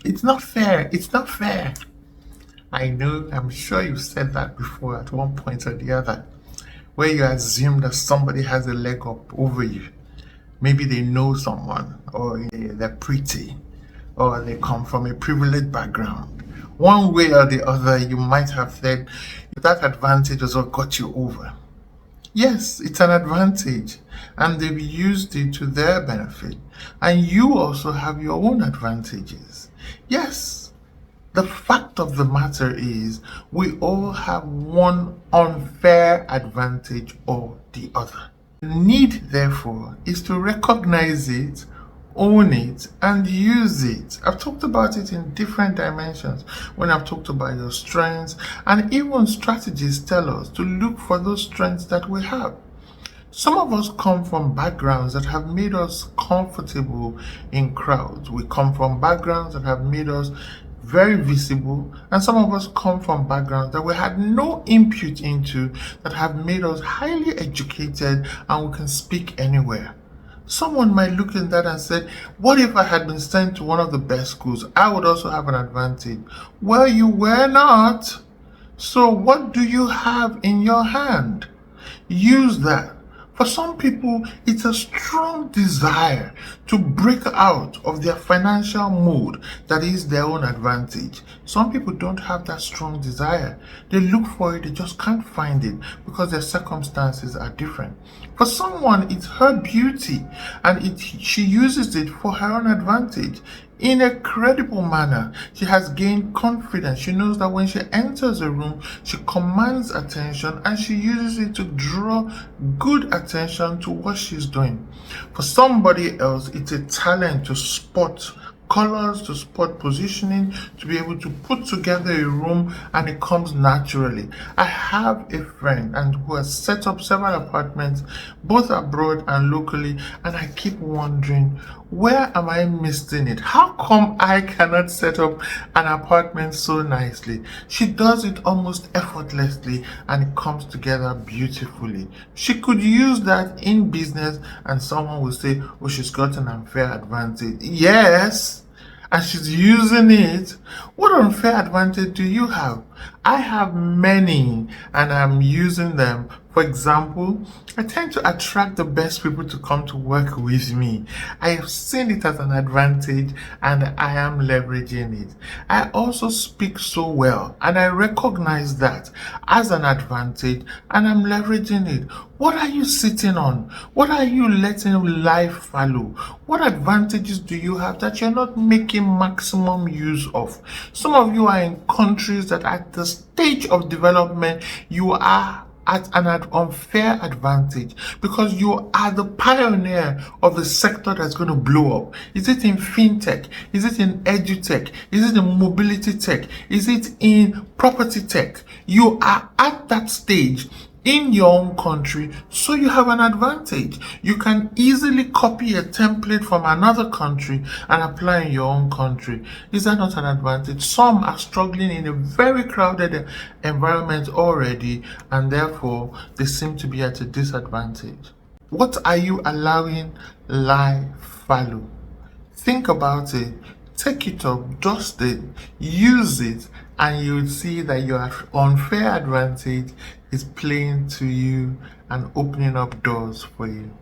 It's not fair. It's not fair. I know, I'm sure you've said that before at one point or the other, where you assume that somebody has a leg up over you. Maybe they know someone, or they're pretty, or they come from a privileged background. One way or the other, you might have said that advantage was what got you over. Yes, it's an advantage, and they've used it to their benefit. And you also have your own advantages. Yes, the fact of the matter is, we all have one unfair advantage or the other. The need, therefore, is to recognize it, own it, and use it. I've talked about it in different dimensions when I've talked about your strengths, and even strategies tell us to look for those strengths that we have. Some of us come from backgrounds that have made us comfortable in crowds. We come from backgrounds that have made us very visible, and some of us come from backgrounds that we had no input into, that have made us highly educated and we can speak anywhere. Someone might look at that and say, what if I had been sent to one of the best schools? I would also have an advantage. Well, you were not. So what do you have in your hand? Use that. For some people, it's a strong desire to break out of their financial mode that is their own advantage. Some people don't have that strong desire. They look for it, they just can't find it because their circumstances are different. For someone, it's her beauty, and she uses it for her own advantage. In a credible manner, she has gained confidence. She knows that when she enters a room, she commands attention, and she uses it to draw good attention to what she's doing. For somebody else, it's a talent to spot colors, to spot positioning, to be able to put together a room, and it comes naturally. I have a friend who has set up several apartments both abroad and locally, and I keep wondering, where am I missing it? How come I cannot set up an apartment so nicely? She does it almost effortlessly, and it comes together beautifully. She could use that in business, and someone will say, oh, she's got an unfair advantage. Yes, and she's using it. What unfair advantage do you have? I have many, and I'm using them. For example, I tend to attract the best people to come to work with me. I have seen it as an advantage, and I am leveraging it. I also speak so well, and I recognize that as an advantage, and I'm leveraging it. What are you sitting on? What are you letting life follow? What advantages do you have that you're not making maximum use of? Some of you are in countries that at the stage of development, you are at an unfair advantage because you are the pioneer of the sector that's going to blow up. Is it in fintech? Is it in edutech? Is it in mobility tech? Is it in property tech? You are at that stage in your own country, so you have an advantage. You can easily copy a template from another country and apply in your own country. Is that not an advantage? Some are struggling in a very crowded environment already, and therefore they seem to be at a disadvantage. What are you allowing life follow? Think about it. Take it up, dust it, use it, and you'll see that your unfair advantage is playing to you and opening up doors for you.